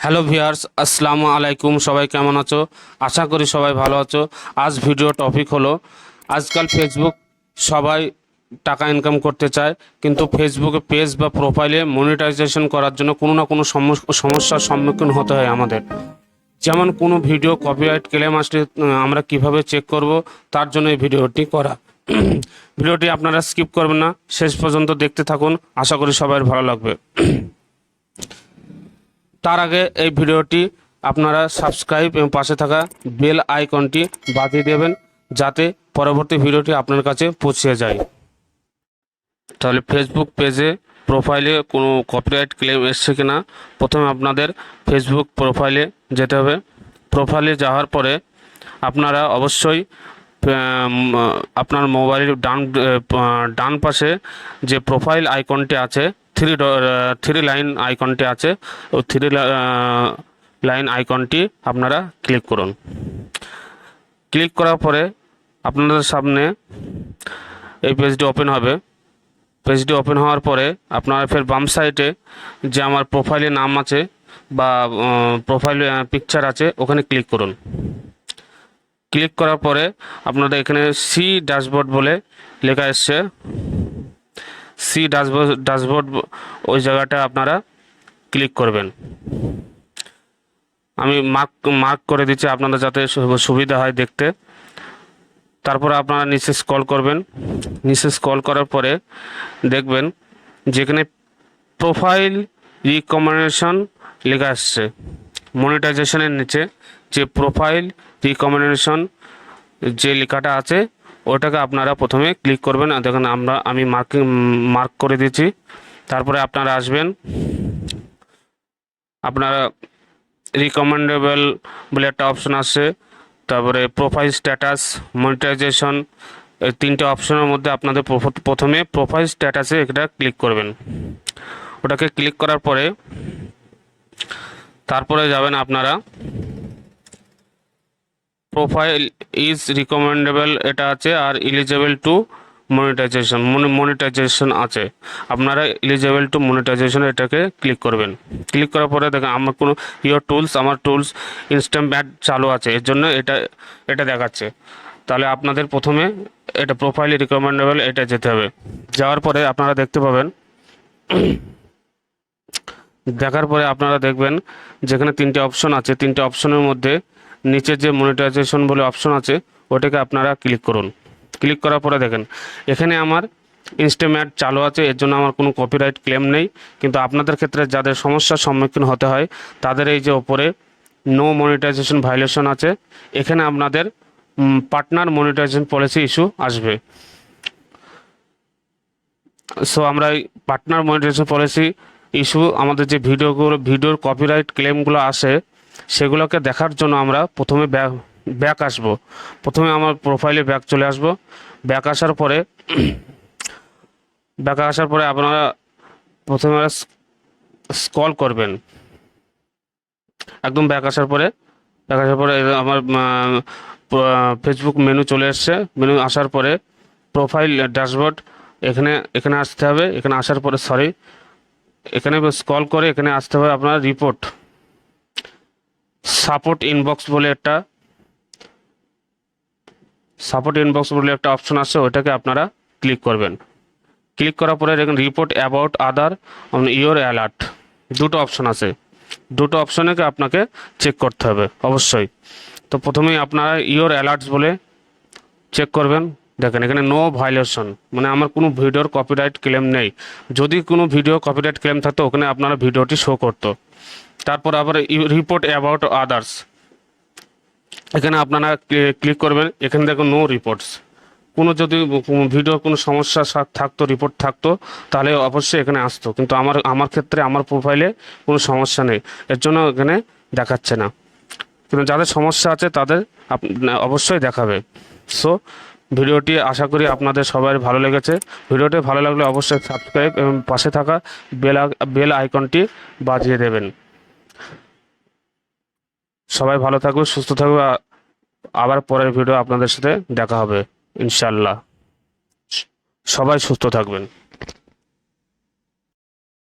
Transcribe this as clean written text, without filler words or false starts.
Hello viewers, আসসালামু আলাইকুম। সবাই কেমন আছো? আশা করি সবাই ভালো আছো। আজ ভিডিও টপিক হলো, আজকাল ফেসবুক সবাই টাকা ইনকাম করতে চায়, কিন্তু ফেসবুকে পেজ বা প্রোফাইলে মনিটাইজেশন করার জন্য কোনো না কোনো সমস্যার সম্মুখীন হতে হয় আমাদের। যেমন কোনো ভিডিও কপিরাইট ক্লেম আসলে আমরা কিভাবে চেক করব, তার জন্য এই ভিডিওটি করা। ভিডিওটি আপনারা স্কিপ করবেন না, শেষ পর্যন্ত দেখতে থাকুন। আশা করি সবার ভালো লাগবে। তার আগে এই ভিডিওটি আপনারা সাবস্ক্রাইব এবং পাশে থাকা বেল আইকনটি বাজিয়ে দেবেন, যাতে পরবর্তী ভিডিওটি আপনার কাছে পৌঁছে যায়। তাহলে ফেসবুক পেজে প্রোফাইলে কোনো কপিরাইট ক্লেম এসছে কিনা, প্রথমে আপনাদের ফেসবুক প্রোফাইলে যেতে হবে। প্রোফাইলে যাওয়ার পরে আপনারা অবশ্যই আপনার মোবাইলের ডান পাশে যে প্রোফাইল আইকনটি আছে, থ্রি লাইন আইকনটি আছে, ওই থ্রি লাইন আইকনটি আপনারা ক্লিক করুন। ক্লিক করার পরে আপনাদের সামনে এই পেজটি ওপেন হবে। পেজটি ওপেন হওয়ার পরে আপনারা ফের বাম সাইডে যে আমার প্রোফাইলে নাম আছে বা প্রোফাইলে পিকচার আছে, ওখানে ক্লিক করুন। ক্লিক করার পরে আপনাদের এখানে সি ড্যাশবোর্ড বলে লেখা এসছে, সি ড্যাশবোর্ড ওই জায়গাটা আপনারা ক্লিক করবেন। আমি মার্ক করে দিচ্ছি আপনাদের যাতে সুবিধা হয় দেখতে। তারপরে আপনারা নিচে স্ক্রল করবেন। নিচে স্ক্রল করার পরে দেখবেন যেখানে প্রোফাইল রিকমেন্ডেশন লেখা আসছে, মনিটাইজেশনের নিচে যে প্রোফাইল রিকমেন্ডেশন যে লেখাটা আছে, ওটাকে আপনারা প্রথমে ক্লিক করবেন। দেখুন আমি মার্ক করে দিচ্ছি। তারপরে আপনারা আসবেন, আপনারা রিকমেন্ডেবল বলে একটা অপশন আছে, তারপরে প্রোফাইল স্ট্যাটাস, মনিটাইজেশন, এই তিনটে অপশনের মধ্যে আপনাদের প্রথমে প্রোফাইল স্ট্যাটাসে এটা ক্লিক করবেন। ওটাকে ক্লিক করার পরে তারপরে যাবেন আপনারা প্রোফাইল ইজ রিকমেন্ডেবল এটা আছে, আর এলিজেবল টু মনিটাইজেশন আছে। আপনারা এলিজেবল টু মনিটাইজেশন এটাকে ক্লিক করবেন। ক্লিক করার পরে দেখেন আমার কোনো আমার টুলস ইনস্ট্যান্ট অ্যাড চালু আছে, এর জন্য এটা দেখাচ্ছে। তাহলে আপনাদের প্রথমে এটা প্রোফাইল রিকমেন্ডেবল এটা যেতে হবে। যাওয়ার পরে আপনারা দেখতে পাবেন, দেখার পরে আপনারা দেখবেন যেখানে তিনটে অপশন আছে, তিনটে অপশনের মধ্যে নিচে যে মনিটাইজেশন বলে অপশন আছে, ওটাকে আপনারা ক্লিক করুন। ক্লিক করার পরে দেখেন এখানে আমার ইনস্ট্যান্ট অ্যাড চালু আছে, এর জন্য আমার কোনো কপিরাইট ক্লেম নেই। কিন্তু আপনাদের ক্ষেত্রে যাদের সমস্যার সম্মুখীন হতে হয়, তাদের এই যে ওপরে নো মনিটাইজেশন ভায়োলেশন আছে, এখানে আপনাদের পার্টনার মনিটাইজেশন পলিসি ইস্যু আসবে। সো আমরা এই পার্টনার মনিটাইজেশন পলিসি ইস্যু, আমাদের যে ভিডিওর কপিরাইট ক্লেমগুলো আসে, সেগুলোকে দেখার জন্য আমরা প্রথমে ব্যাক আসব। প্রথমে আমার প্রোফাইলে ব্যাক চলে আসব। ব্যাক আসার পরে আপনারা প্রথমে স্ক্রল করবেন। একদম ব্যাক আসার পরে আমার ফেসবুক মেনু চলে এসছে। মেনু আসার পরে প্রোফাইল ড্যাশবোর্ড এখানে আসতে হবে। এখানে আসার পরে এখানে স্ক্রল করে এখানে আসতে হবে আপনার রিপোর্ট সাপোর্ট ইনবক্স বলে একটা অপশন আছে, ওইটাকে আপনারা ক্লিক করবেন। ক্লিক করার পরে দেখুন report about other on your alert, দুটো অপশন আছে। দুটো অপশনকে আপনাকে চেক করতে হবে অবশ্যই। তো প্রথমেই আপনারা ইওর অ্যালার্টস বলে চেক করবেন। দেখেন এখানে নো ভায়োলেশন, মানে আমার কোনো ভিডিওর কপিরাইট ক্লেম নেই। যদি কোনো ভিডিও কপিরাইট ক্লেম থাকতো, ওখানে আপনারা ভিডিওটি শো করতো। তারপর আবার রিপোর্ট অ্যাবাউট আদার্স, এখানে আপনারা ক্লিক করবেন। এখানে দেখুন নো রিপোর্টস, যদি ভিডিওর কোনো সমস্যা রিপোর্ট থাকতো, তাহলে অবশ্যই এখানে আসতো। কিন্তু আমার ক্ষেত্রে আমার প্রোফাইলে কোনো সমস্যা নেই, এর জন্য এখানে দেখাচ্ছে না। কিন্তু যাদের সমস্যা আছে তাদের অবশ্যই দেখাবে। সো ভিডিওটি আশা করি আপনাদের সবাই ভালো লেগেছে। ভিডিওটি ভালো লাগলে অবশ্যই সাবস্ক্রাইব এবং পাশে থাকা বেল আইকনটি বাজিয়ে দেবেন। সবাই ভালো থাকুন, সুস্থ থাকুন। আবার পরের ভিডিও আপনাদের সাথে দেখা হবে ইনশাল্লাহ। সবাই সুস্থ থাকবেন।